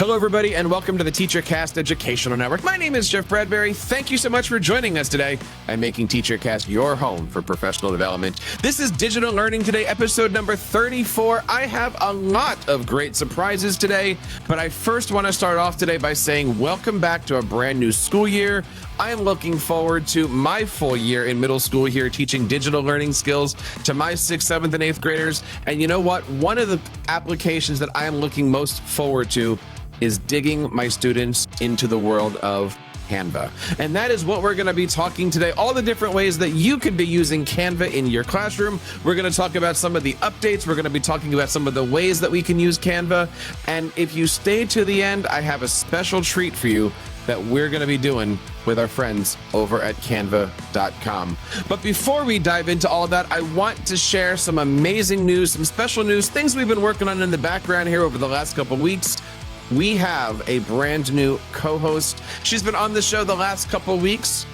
Hello, everybody, and welcome to the TeacherCast Educational Network. My name is Jeff Bradbury. Thank you so much for joining us today and making TeacherCast your home for professional development. This is Digital Learning Today, episode number 34. I have a lot of great surprises today, but I first want to start off today by saying welcome back to a brand new school year. I am looking forward to my full year in middle school here, teaching digital learning skills to my 6th, 7th, and 8th graders. And you know what? One of the applications that I am looking most forward to is digging my students into the world of Canva. And that is what we're going to be talking today, all the different ways that you could be using Canva in your classroom. We're going to talk about some of the updates. We're going to be talking about some of the ways that we can use Canva. And if you stay to the end, I have a special treat for you that we're going to be doing with our friends over at canva.com. But before we dive into all of that, I want to share some amazing news, some special news, things we've been working on in the background here over the last couple of weeks. We have a brand new co-host. She's been on the show the last couple of weeks,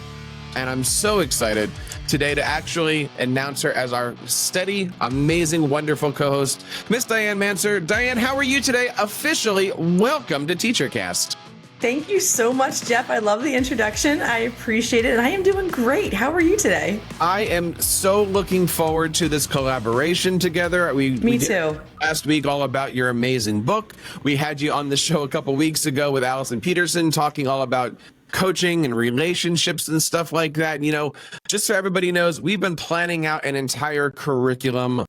and I'm so excited today to actually announce her as our steady, amazing, wonderful co-host, Miss Diane Manser. Diane, how are you today? Officially, welcome to TeacherCast. Thank you so much, Jeff. I love the introduction. I appreciate it, and I am doing great. How are you today? I am so looking forward to this collaboration together. Me too. Last week, all about your amazing book. We had you on the show a couple weeks ago with Allison Peterson talking all about coaching and relationships and stuff like that. And, you know, just so everybody knows, we've been planning out an entire curriculum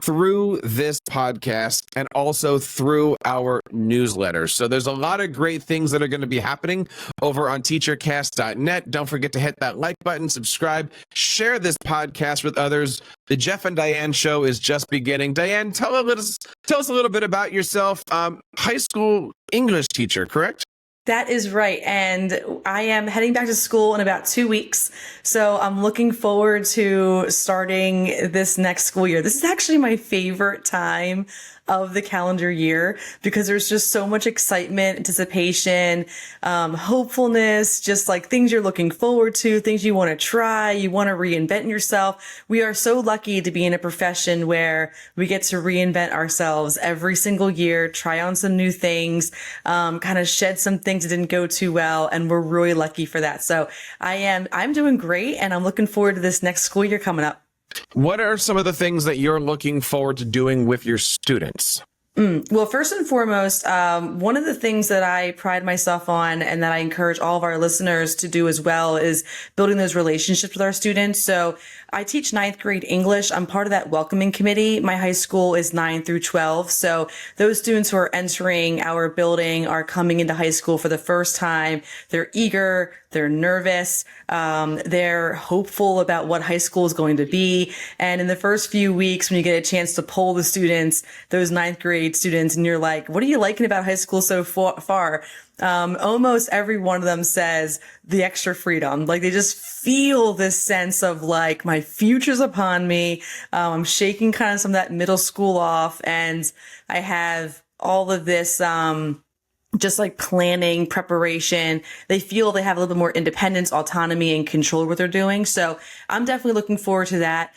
through this podcast and also through our newsletter. So there's a lot of great things that are going to be happening over on teachercast.net. Don't forget to hit that like button, subscribe, share this podcast with others. The Jeff and Diane show is just beginning. Diane, tell us a little bit about yourself. High school English teacher, correct? That is right. And I am heading back to school in about 2 weeks. So I'm looking forward to starting this next school year. This is actually my favorite time of the calendar year because there's just so much excitement, anticipation, hopefulness, just like things you're looking forward to, things you want to try, you want to reinvent yourself. We are so lucky to be in a profession where we get to reinvent ourselves every single year, try on some new things, kind of shed some things that didn't go too well. And we're really lucky for that. So I'm doing great, and I'm looking forward to this next school year coming up. What are some of the things that you're looking forward to doing with your students? Well, first and foremost, one of the things that I pride myself on and that I encourage all of our listeners to do as well is building those relationships with our students. So I teach 9th grade English. I'm part of that welcoming committee. My high school is 9 through 12. So those students who are entering our building are coming into high school for the first time. They're eager. They're nervous. They're hopeful about what high school is going to be. And in the first few weeks, when you get a chance to poll the students, those 9th grade students, and you're like, what are you liking about high school so far? Almost every one of them says the extra freedom. Like they just feel this sense of like, my future's upon me. I'm shaking kind of some of that middle school off, and I have all of this, just like planning, preparation. They feel they have a little bit more independence, autonomy, and control of what they're doing. So I'm definitely looking forward to that.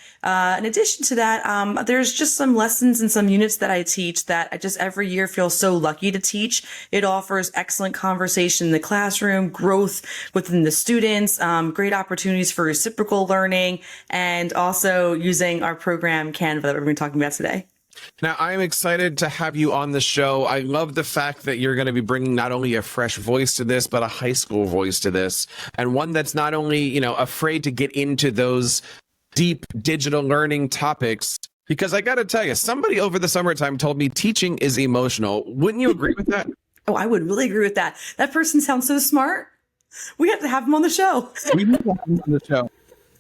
In addition to that, there's just some lessons and some units that I teach that I just every year feel so lucky to teach. It offers excellent conversation in the classroom, growth within the students, great opportunities for reciprocal learning, and also using our program Canva that we're going to be talking about today. Now, I'm excited to have you on the show. I love the fact that you're going to be bringing not only a fresh voice to this, but a high school voice to this, and one that's not only, you know, afraid to get into those deep digital learning topics. Because I got to tell you, somebody over the summertime told me teaching is emotional. Wouldn't you agree with that? Oh, I would really agree with that. That person sounds so smart. We have to have him on the show. We need to have him on the show.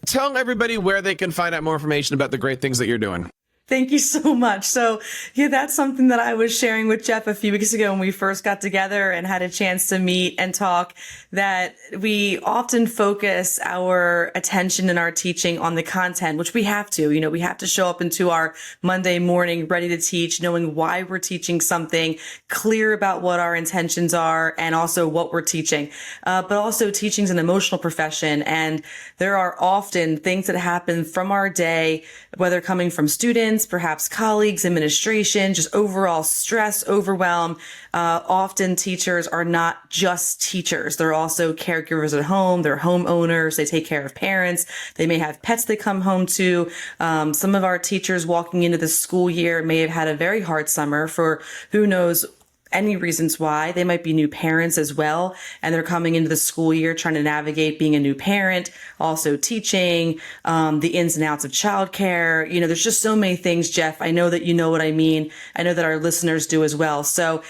Tell everybody where they can find out more information about the great things that you're doing. Thank you so much. So yeah, that's something that I was sharing with Jeff a few weeks ago when we first got together and had a chance to meet and talk, that we often focus our attention in our teaching on the content, which we have to. You know, we have to show up into our Monday morning ready to teach, knowing why we're teaching something, clear about what our intentions are, and also what we're teaching. But also teaching is an emotional profession, and there are often things that happen from our day, whether coming from students, students, perhaps colleagues, administration, just overall stress, overwhelm. Often teachers are not just teachers. They're also caregivers at home. They're homeowners. They take care of parents. They may have pets they come home to. Some of our teachers walking into the school year may have had a very hard summer for who knows any reasons why. They might be new parents as well, and they're coming into the school year trying to navigate being a new parent, also teaching, the ins and outs of childcare. There's just so many things, Jeff. I know that you know what I mean. I know that our listeners do as well. So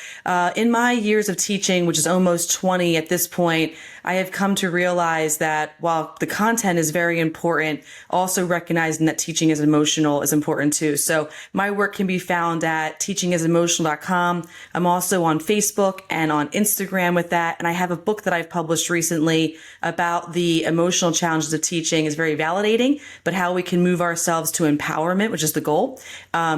in my years of teaching, which is almost 20 at this point, I have come to realize that while the content is very important, also recognizing that teaching is emotional is important too. So my work can be found at teachingisemotional.com. I'm also on Facebook and on Instagram with that. And I have a book that I've published recently about the emotional challenges of teaching. Is very validating, but how we can move ourselves to empowerment, which is the goal,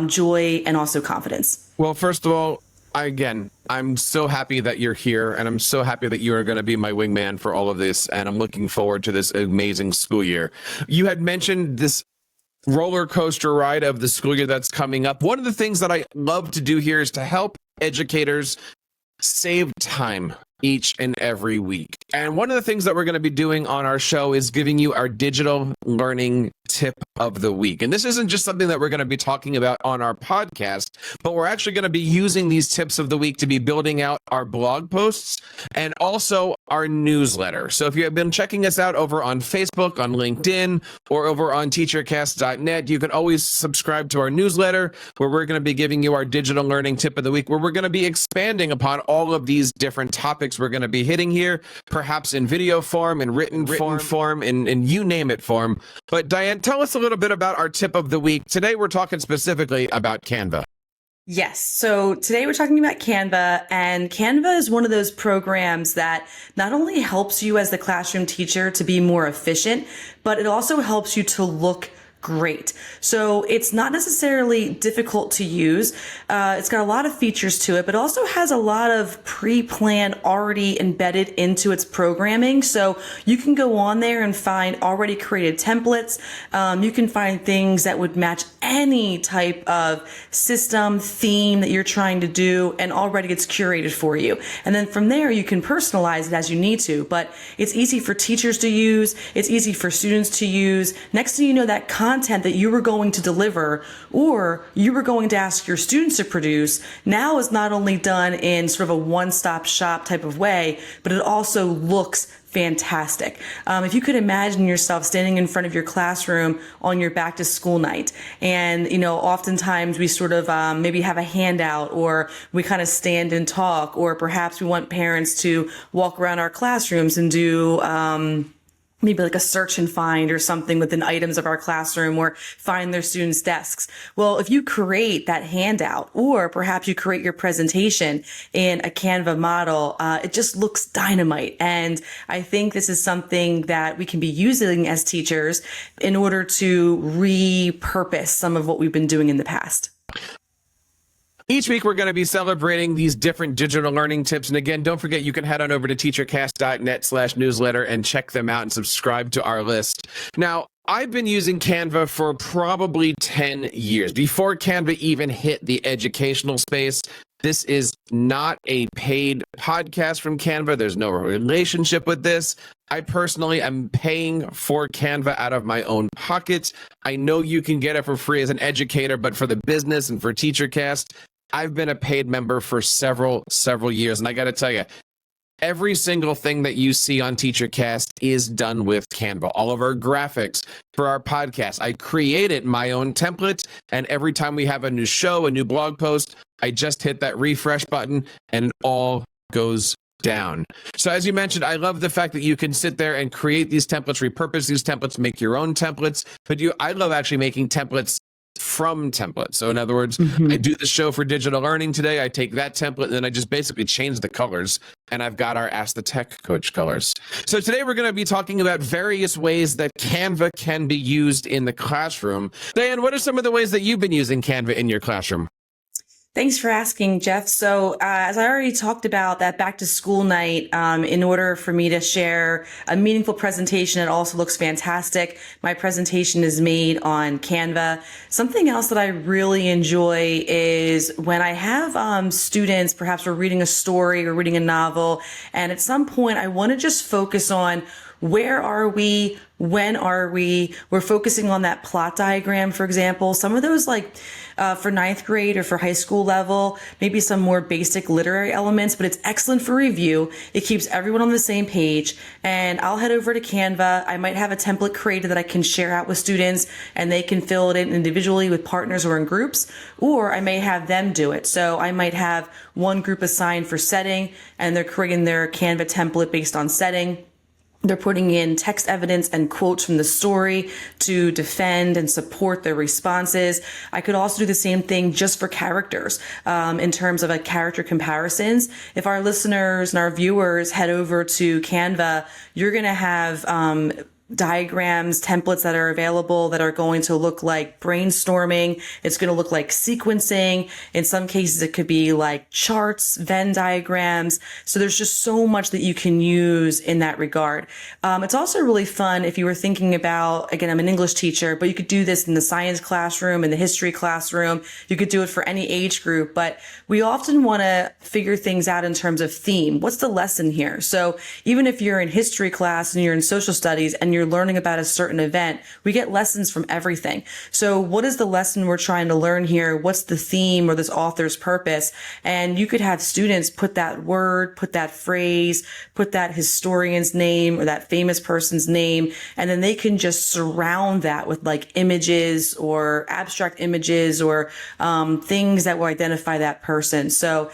joy, and also confidence. Well, first of all, I'm so happy that you're here, and I'm so happy that you are going to be my wingman for all of this, and I'm looking forward to this amazing school year. You had mentioned this roller coaster ride of the school year that's coming up. One of the things that I love to do here is to help educators save time each and every week. And one of the things that we're going to be doing on our show is giving you our digital learning tip of the week. And this isn't just something that we're going to be talking about on our podcast, but we're actually going to be using these tips of the week to be building out our blog posts and also our newsletter. So if you have been checking us out over on Facebook, on LinkedIn, or over on TeacherCast.net, you can always subscribe to our newsletter, where we're going to be giving you our digital learning tip of the week, where we're going to be expanding upon all of these different topics we're going to be hitting here, perhaps in video form, in written form, in you name it form. But Diane, tell us a little bit about our tip of the week. Today, we're talking specifically about Canva. Yes. So today we're talking about Canva, and Canva is one of those programs that not only helps you as the classroom teacher to be more efficient, but it also helps you to look great. So it's not necessarily difficult to use. It's got a lot of features to it, but also has a lot of pre-planned already embedded into its programming. So you can go on there and find already created templates. You can find things that would match any type of system theme that you're trying to do, and already it's curated for you. And then from there, you can personalize it as you need to, but it's easy for teachers to use. It's easy for students to use. Next thing you know, that content that you were going to deliver or you were going to ask your students to produce now is not only done in sort of a one-stop shop type of way, but it also looks fantastic. If you could imagine yourself standing in front of your classroom on your back to school night, and oftentimes we sort of maybe have a handout, or we kind of stand and talk, or perhaps we want parents to walk around our classrooms and do maybe like a search and find or something within items of our classroom, or find their students' desks. Well, if you create that handout, or perhaps you create your presentation in a Canva model, it just looks dynamite. And I think this is something that we can be using as teachers in order to repurpose some of what we've been doing in the past. Each week, we're going to be celebrating these different digital learning tips. And again, don't forget, you can head on over to teachercast.net/newsletter and check them out and subscribe to our list. Now, I've been using Canva for probably 10 years. Before Canva even hit the educational space, this is not a paid podcast from Canva. There's no relationship with this. I personally am paying for Canva out of my own pocket. I know you can get it for free as an educator, but for the business and for TeacherCast, I've been a paid member for several years. And I got to tell you, every single thing that you see on TeacherCast is done with Canva. All of our graphics for our podcast, I created my own template. And every time we have a new show, a new blog post, I just hit that refresh button and it all goes down. So as you mentioned, I love the fact that you can sit there and create these templates, repurpose these templates, make your own templates. But I love actually making templates from templates. So in other words, I do the show for digital learning today. I take that template and then I just basically change the colors, and I've got our Ask the Tech Coach colors. So today we're going to be talking about various ways that Canva can be used in the classroom. Diane, what are some of the ways that you've been using Canva in your classroom? Thanks for asking, Jeff. So, as I already talked about that back to school night, in order for me to share a meaningful presentation, it also looks fantastic. My presentation is made on Canva. Something else that I really enjoy is when I have students, perhaps we're reading a story or reading a novel, and at some point I want to just focus on where are we? When are we? We're focusing on that plot diagram, for example. Some of those, like for ninth grade or for high school level, maybe some more basic literary elements, but it's excellent for review. It keeps everyone on the same page. And I'll head over to Canva. I might have a template created that I can share out with students and they can fill it in individually with partners or in groups, or I may have them do it. So I might have one group assigned for setting and they're creating their Canva template based on setting. They're putting in text evidence and quotes from the story to defend and support their responses. I could also do the same thing just for characters, in terms of like character comparisons. If our listeners and our viewers head over to Canva, you're going to have, diagrams, templates that are available that are going to look like brainstorming. It's going to look like sequencing. In some cases, it could be like charts, Venn diagrams. So there's just so much that you can use in that regard. It's also really fun if you were thinking about, again, I'm an English teacher, but you could do this in the science classroom, in the history classroom. You could do it for any age group, but we often want to figure things out in terms of theme. What's the lesson here? So even if you're in history class and you're in social studies and you're learning about a certain event, we get lessons from everything. So what is the lesson we're trying to learn here? What's the theme or this author's purpose? And you could have students put that word, put that phrase, put that historian's name or that famous person's name, and then they can just surround that with like images or abstract images or things that will identify that person. So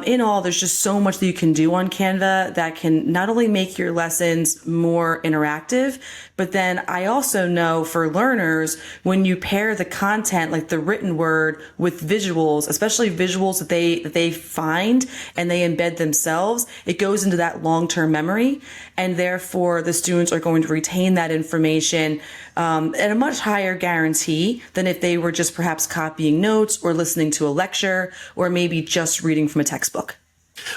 in all, there's just so much that you can do on Canva that can not only make your lessons more interactive, but then I also know for learners, when you pair the content, like the written word with visuals, especially visuals that they find and they embed themselves, it goes into that long-term memory. And therefore the students are going to retain that information at a much higher guarantee than if they were just perhaps copying notes or listening to a lecture or maybe just reading from a textbook.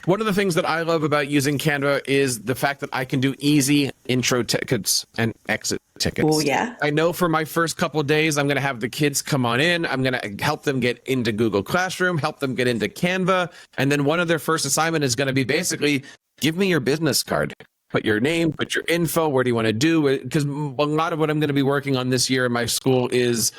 One of the things that I love about using Canva is the fact that I can do easy intro tickets and exit tickets. Oh, yeah. I know for my first couple of days, I'm going to have the kids come on in. I'm going to help them get into Google Classroom, help them get into Canva. And then one of their first assignment is going to be basically, give me your business card. Put your name, put your info, where do you want to do? Because a lot of what I'm going to be working on this year in my school is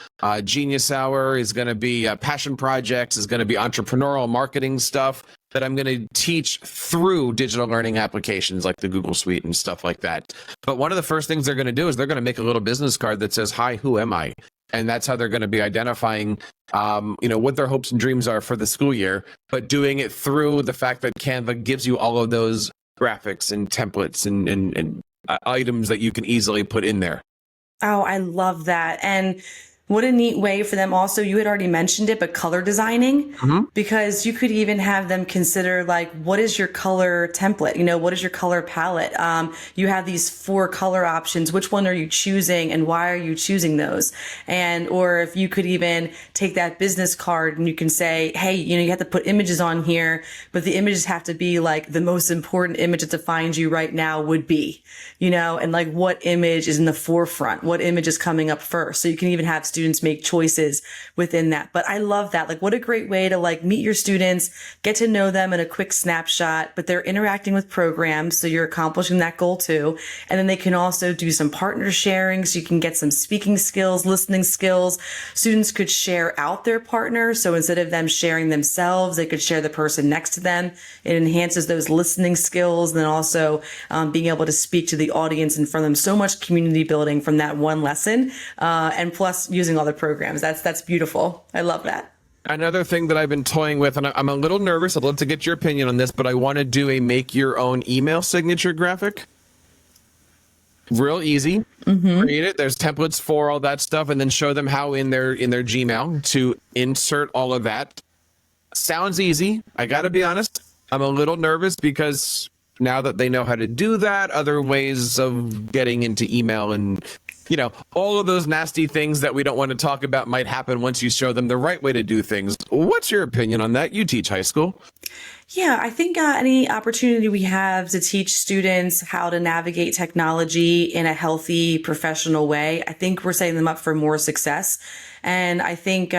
Genius Hour, is going to be passion projects, is going to be entrepreneurial marketing stuff that I'm going to teach through digital learning applications like the Google Suite and stuff like that. But one of the first things they're going to do is they're going to make a little business card that says, hi, who am I? And that's how they're going to be identifying, what their hopes and dreams are for the school year, but doing it through the fact that Canva gives you all of those graphics and templates and items that you can easily put in there. Oh, I love that. And what a neat way for them also, you had already mentioned it, but color designing, because you could even have them consider like, what is your color template? What is your color palette? You have these 4 color options. Which one are you choosing and why are you choosing those? And, or if you could even take that business card and you can say, hey, you have to put images on here, but the images have to be like the most important image that defines you right now would be, and like what image is in the forefront, what image is coming up first. So you can even have students make choices within that. But I love that. Like, what a great way to like meet your students, get to know them in a quick snapshot, but they're interacting with programs. So you're accomplishing that goal too. And then they can also do some partner sharing. So you can get some speaking skills, listening skills. Students could share out their partner. So instead of them sharing themselves, they could share the person next to them. It enhances those listening skills. And then also being able to speak to the audience in front of them. So much community building from that one lesson. And plus using all the programs. That's beautiful. I love that. Another thing that I've been toying with, and I'm a little nervous, I'd love to get your opinion on this, but I want to do a make your own email signature graphic. Real easy. Create it. There's templates for all that stuff, and then show them how in their Gmail to insert all of that. Sounds easy. I got to be honest. I'm a little nervous because now that they know how to do that, other ways of getting into email and all of those nasty things that we don't want to talk about might happen once you show them the right way to do things. What's your opinion on that? You teach high school. Yeah, I think any opportunity we have to teach students how to navigate technology in a healthy, professional way, I think we're setting them up for more success. And I think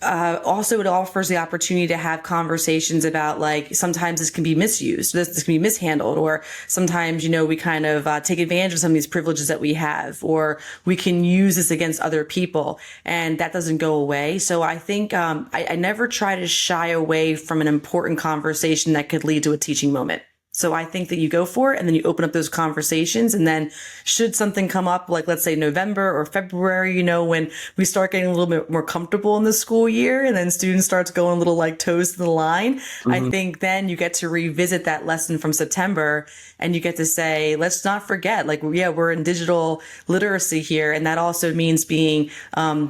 also it offers the opportunity to have conversations about, like, sometimes this can be misused, this can be mishandled, or sometimes, we kind of take advantage of some of these privileges that we have, or we can use this against other people, and that doesn't go away. So I think I never try to shy away from an important conversation that could lead to a teaching moment. So I think that you go for it, and then you open up those conversations. And then should something come up, like let's say November or February, when we start getting a little bit more comfortable in the school year, and then students start going a little like toes to the line, I think then you get to revisit that lesson from September, and you get to say, let's not forget, like, yeah, we're in digital literacy here. And that also means being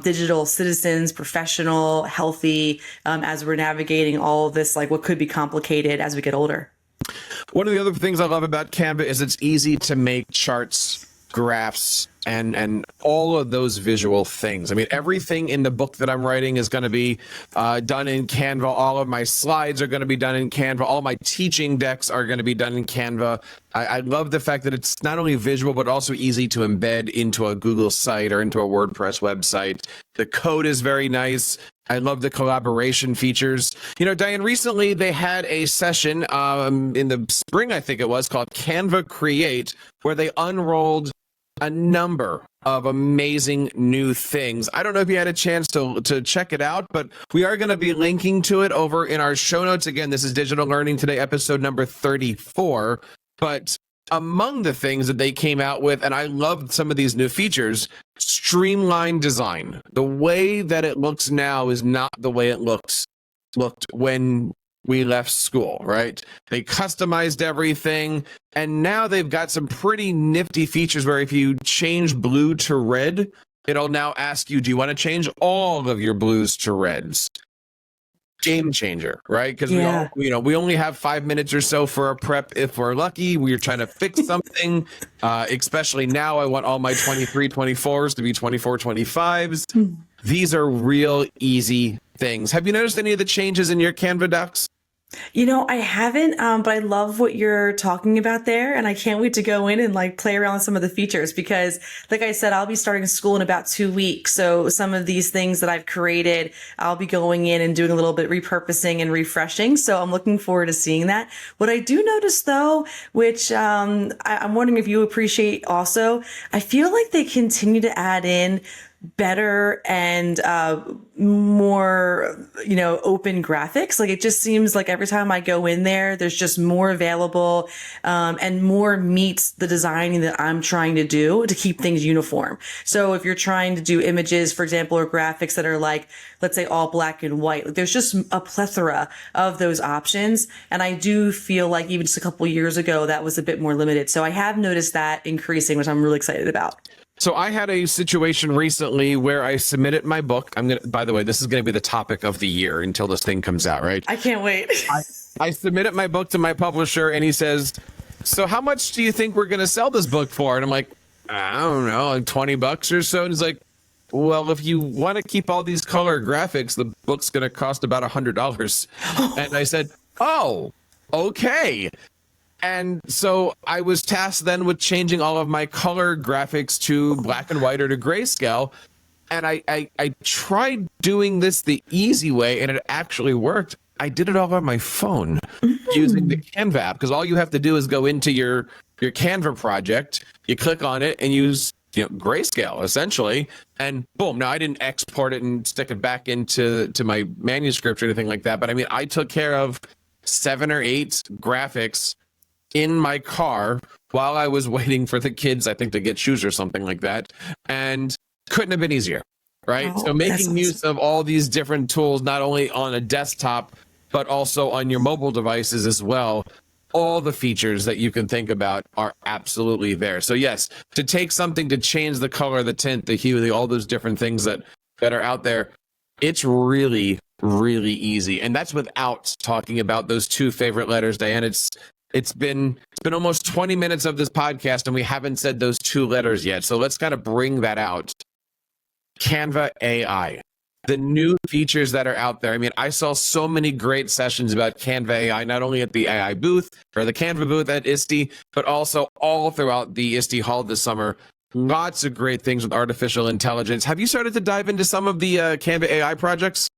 digital citizens, professional, healthy, as we're navigating all of this, like what could be complicated as we get older. One of the other things I love about Canva is it's easy to make charts, graphs, and all of those visual things. I mean, everything in the book that I'm writing is going to be done in Canva. All of my slides are going to be done in Canva. All my teaching decks are going to be done in Canva. I love the fact that it's not only visual, but also easy to embed into a Google site or into a WordPress website. The code is very nice. I love the collaboration features. Diane, recently they had a session in the spring, I think it was, called Canva Create, where they unrolled a number of amazing new things. I don't know if you had a chance to check it out, but we are going to be linking to it over in our show notes. Again, this is Digital Learning Today, episode number 34. But among the things that they came out with, and I loved some of these new features, streamlined design. The way that it looks now is not the way it looked when we left school, right? They customized everything, and now they've got some pretty nifty features where if you change blue to red, it'll now ask you, do you want to change all of your blues to reds? Game changer, right? Because we only have 5 minutes or so for a prep if we're lucky. We're trying to fix something, especially now. I want all my 23, 24s to be 24, 25s. These are real easy things. Have you noticed any of the changes in your Canva docs? I haven't, but I love what you're talking about there. And I can't wait to go in and like play around with some of the features because, like I said, I'll be starting school in about 2 weeks. So some of these things that I've created, I'll be going in and doing a little bit repurposing and refreshing. So I'm looking forward to seeing that. What I do notice though, which I'm wondering if you appreciate also, I feel like they continue to add in better and more, open graphics. Like it just seems like every time I go in there, there's just more available and more meets the designing that I'm trying to do to keep things uniform. So if you're trying to do images, for example, or graphics that are like, let's say all black and white, like there's just a plethora of those options. And I do feel like even just a couple of years ago, that was a bit more limited. So I have noticed that increasing, which I'm really excited about. So I had a situation recently where I submitted my book. By the way, this is going to be the topic of the year until this thing comes out, right? I can't wait. I submitted my book to my publisher and he says, so how much do you think we're going to sell this book for? And I'm like, I don't know, like $20 or so. And he's like, well, if you want to keep all these color graphics, the book's going to cost about $100. And I said, oh, okay. And so I was tasked then with changing all of my color graphics to black and white or to grayscale. And I tried doing this the easy way, and it actually worked. I did it all on my phone using the Canva app, because all you have to do is go into your Canva project, you click on it, and use grayscale, essentially. And boom, now I didn't export it and stick it back into my manuscript or anything like that. But I mean, I took care of 7 or 8 graphics in my car while I was waiting for the kids, I think, to get shoes or something like that. And couldn't have been easier, right? So making use of all these different tools, not only on a desktop, but also on your mobile devices as well. All the features that you can think about are absolutely there. So yes, to take something to change the color, the tint, the hue, all those different things that are out there, it's really, really easy. And that's without talking about those 2 favorite letters, Diane. It's been almost 20 minutes of this podcast and we haven't said those two letters yet. So let's kind of bring that out. Canva AI. The new features that are out there. I mean, I saw so many great sessions about Canva AI, not only at the AI booth or the Canva booth at ISTE, but also all throughout the ISTE Hall this summer. Lots of great things with artificial intelligence. Have you started to dive into some of the Canva AI projects?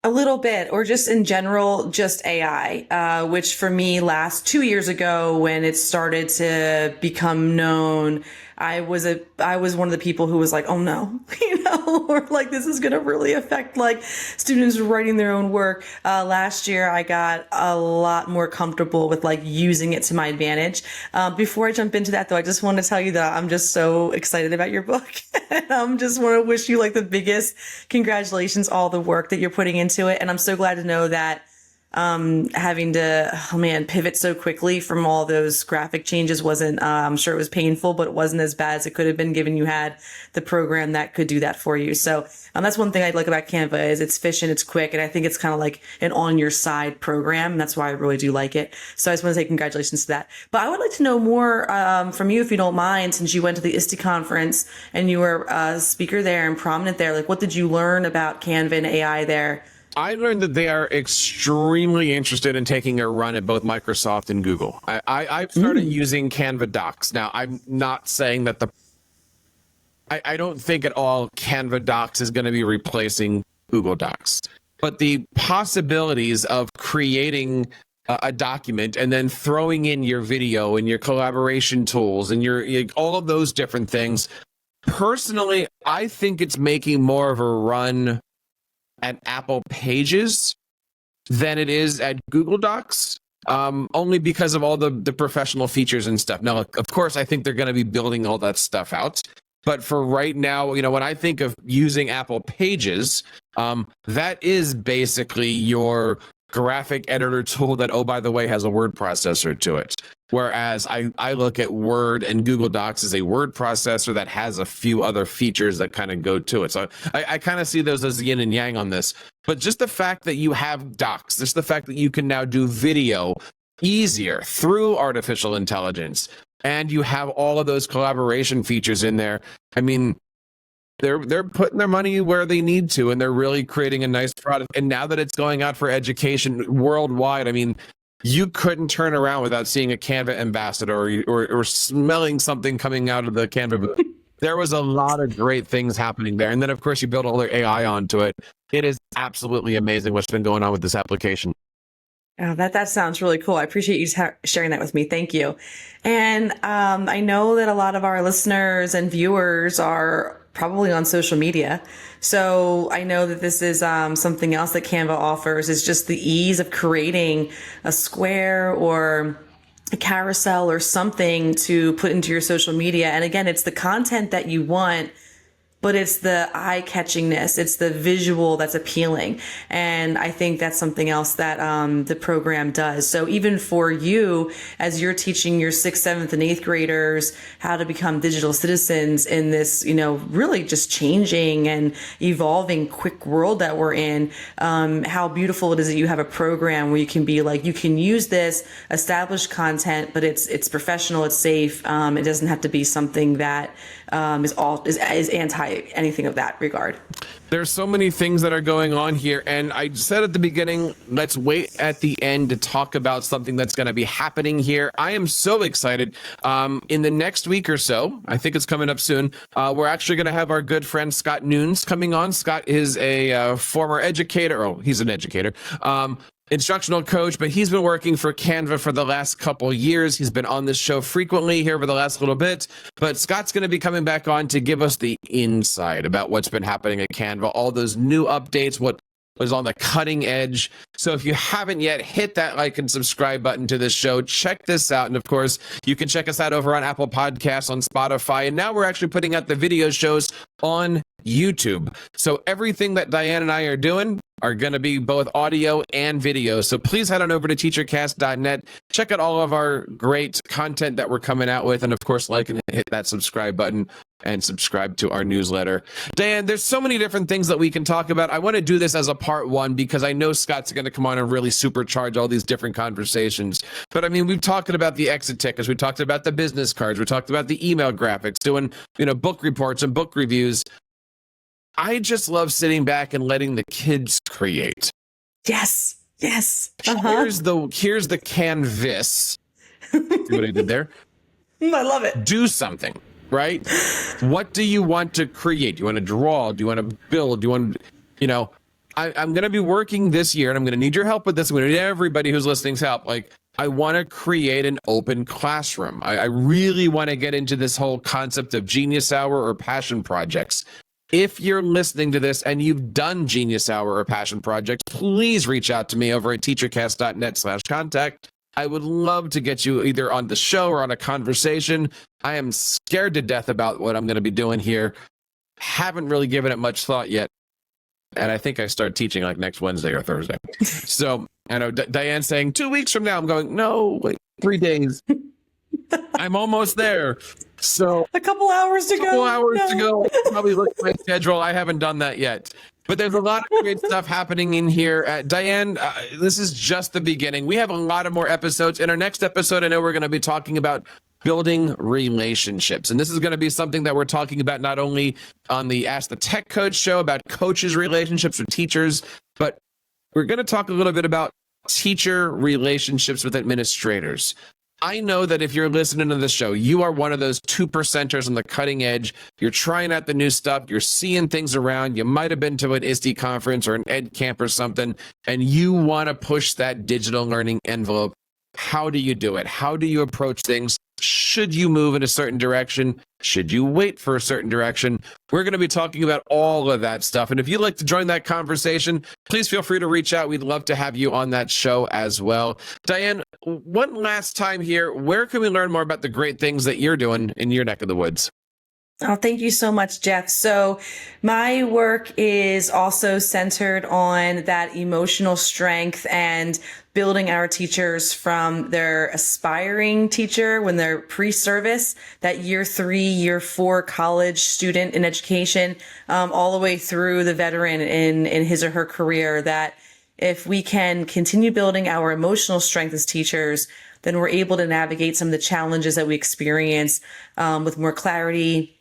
A little bit, or just in general, just AI, which for me last 2 years ago when it started to become known, I was one of the people who was like, oh no, or like this is going to really affect like students writing their own work. Last year, I got a lot more comfortable with like using it to my advantage. Before I jump into that though, I just want to tell you that I'm just so excited about your book. And I'm just want to wish you like the biggest congratulations, all the work that you're putting into it. And I'm so glad to know that having to, pivot so quickly from all those graphic changes wasn't, I'm sure it was painful, but it wasn't as bad as it could have been given you had the program that could do that for you. So that's one thing I like about Canva is it's efficient, it's quick, and I think it's kind of like an on your side program. And that's why I really do like it. So I just want to say congratulations to that. But I would like to know more from you, if you don't mind, since you went to the ISTE conference and you were a speaker there and prominent there. Like, what did you learn about Canva and AI there? I learned that they are extremely interested in taking a run at both Microsoft and Google. I started using Canva Docs. Now, I'm not saying that I don't think at all Canva Docs is going to be replacing Google Docs. But the possibilities of creating a document and then throwing in your video and your collaboration tools and your all of those different things, personally, I think it's making more of a run at Apple Pages than it is at Google Docs, only because of all the professional features and stuff. Now, of course, I think they're going to be building all that stuff out. But for right now, when I think of using Apple Pages, that is basically your graphic editor tool that, oh, by the way, has a word processor to it. Whereas I look at Word and Google Docs as a word processor that has a few other features that kind of go to it. So I kind of see those as yin and yang on this. But just the fact that you have Docs, just the fact that you can now do video easier through artificial intelligence, and you have all of those collaboration features in there. I mean, they're putting their money where they need to, and they're really creating a nice product. And now that it's going out for education worldwide, I mean, you couldn't turn around without seeing a Canva ambassador or smelling something coming out of the Canva booth. There was a lot of great things happening there. And then, of course, you build all their AI onto it. It is absolutely amazing what's been going on with this application. Oh, that sounds really cool. I appreciate you sharing that with me. Thank you. And I know that a lot of our listeners and viewers are probably on social media. So I know that this is something else that Canva offers is just the ease of creating a square or a carousel or something to put into your social media. And again, it's the content that you want, but it's the eye-catchingness. It's the visual that's appealing. And I think that's something else that the program does. So even for you, as you're teaching your 6th, 7th, and 8th graders how to become digital citizens in this, really just changing and evolving quick world that we're in, how beautiful it is that you have a program where you can be like, you can use this established content, but it's professional, it's safe. It doesn't have to be something that is anti anything of that regard. There's so many things that are going on here. And I said at the beginning, let's wait at the end to talk about something that's going to be happening here. I am so excited. In the next week or so, I think it's coming up soon, we're actually going to have our good friend Scott Nunes coming on. Scott is a former educator. Oh, he's an educator. Instructional coach, but he's been working for Canva for the last couple years. He's been on this show frequently here over the last little bit, but Scott's going to be coming back on to give us the inside about what's been happening at Canva, all those new updates, what was on the cutting edge. So if you haven't yet, hit that like and subscribe button to this show. Check this out. And of course, you can check us out over on Apple Podcasts, on Spotify. And now we're actually putting out the video shows on YouTube. So everything that Diane and I are doing are going to be both audio and video. So please head on over to teachercast.net. Check out all of our great content that we're coming out with. And of course, like and hit that subscribe button. and subscribe to our newsletter. Dan, there's so many different things that we can talk about. I want to do this as a part one because I know Scott's going to come on and really supercharge all these different conversations. But I mean, we've talked about the exit tickets. We talked about the business cards. We talked about the email graphics, doing, book reports and book reviews. I just love sitting back and letting the kids create. Yes. Here's the canvas. See what I did there? I love it. Do something, right? What do you want to create? Do you want to draw? Do you want to build? Do you want, I'm going to be working this year and I'm going to need your help with this. I'm going to need everybody who's listening's help. Like, I want to create an open classroom. I really want to get into this whole concept of Genius Hour or passion projects. If you're listening to this and you've done Genius Hour or passion projects, please reach out to me over at teachercast.net/contact. I would love to get you either on the show or on a conversation. I am scared to death about what I'm going to be doing here. Haven't really given it much thought yet. And I think I start teaching like next Wednesday or Thursday. So I know Diane's saying 2 weeks from now. I'm going, no, wait, 3 days. I'm almost there. So a couple hours to go. Probably look at my schedule. I haven't done that yet. But there's a lot of great stuff happening in here. Diane, this is just the beginning. We have a lot of more episodes. In our next episode, I know we're going to be talking about building relationships. And this is going to be something that we're talking about not only on the Ask the Tech Coach show about coaches' relationships with teachers, but we're going to talk a little bit about teacher relationships with administrators. I know that if you're listening to the show, you are one of those 2%ers on the cutting edge. You're trying out the new stuff. You're seeing things around. You might have been to an ISTE conference or an ed camp or something, and you want to push that digital learning envelope. How do you do it? How do you approach things? Should you move in a certain direction? Should you wait for a certain direction? We're going to be talking about all of that stuff. And if you'd like to join that conversation, please feel free to reach out. We'd love to have you on that show as well. Diane, one last time here, where can we learn more about the great things that you're doing in your neck of the woods? Oh, thank you so much, Jeff. So my work is also centered on that emotional strength and building our teachers from their aspiring teacher when they're pre-service, that year 3, year 4 college student in education, all the way through the veteran in his or her career, that if we can continue building our emotional strength as teachers, then we're able to navigate some of the challenges that we experience with more clarity,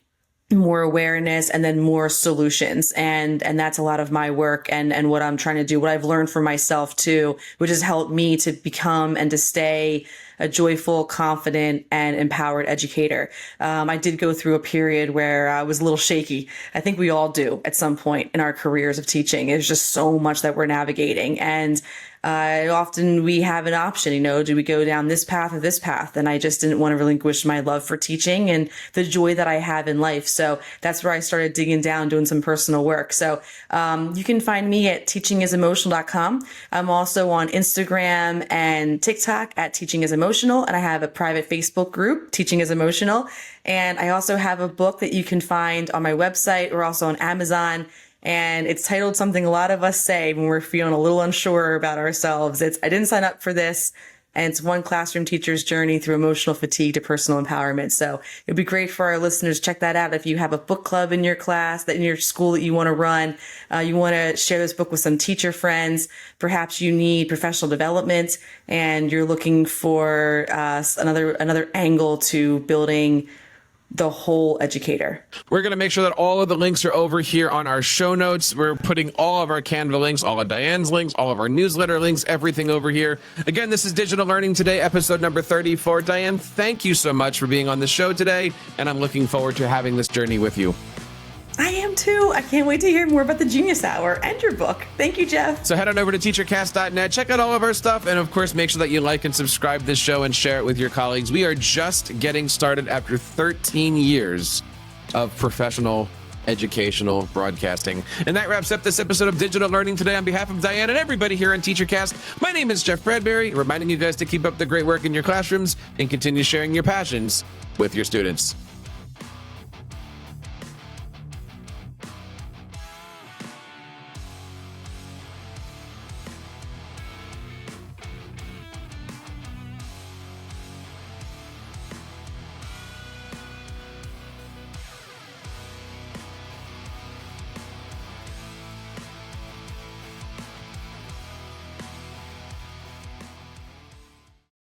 more awareness, and then more solutions. And that's a lot of my work and what I'm trying to do, what I've learned for myself too, which has helped me to become and to stay a joyful, confident, and empowered educator. I did go through a period where I was a little shaky. I think we all do at some point in our careers of teaching. There's just so much that we're navigating. And often we have an option, do we go down this path or this path? And I just didn't want to relinquish my love for teaching and the joy that I have in life. So that's where I started digging down, doing some personal work. So you can find me at teachingisemotional.com. I'm also on Instagram and TikTok at Teaching is Emotional. And I have a private Facebook group, Teaching is Emotional. And I also have a book that you can find on my website or also on Amazon. And it's titled something a lot of us say when we're feeling a little unsure about ourselves. It's I didn't sign up for this. And it's one classroom teacher's journey through emotional fatigue to personal empowerment. So it'd be great for our listeners to check that out. If you have a book club in your class, that in your school that you want to run, you want to share this book with some teacher friends. Perhaps you need professional development and you're looking for another angle to building the whole educator. We're going to make sure that all of the links are over here on our show notes. We're putting all of our Canva links, all of Diane's links, all of our newsletter links, everything over here. Again, this is Digital Learning Today, episode number 34. Diane, thank you so much for being on the show today, and I'm looking forward to having this journey with you. I am too. I can't wait to hear more about the Genius Hour and your book. Thank you, Jeff. So head on over to teachercast.net, check out all of our stuff, and of course, make sure that you like and subscribe to this show and share it with your colleagues. We are just getting started after 13 years of professional educational broadcasting. And that wraps up this episode of Digital Learning Today. On behalf of Diane and everybody here on TeacherCast, my name is Jeff Bradbury, reminding you guys to keep up the great work in your classrooms and continue sharing your passions with your students.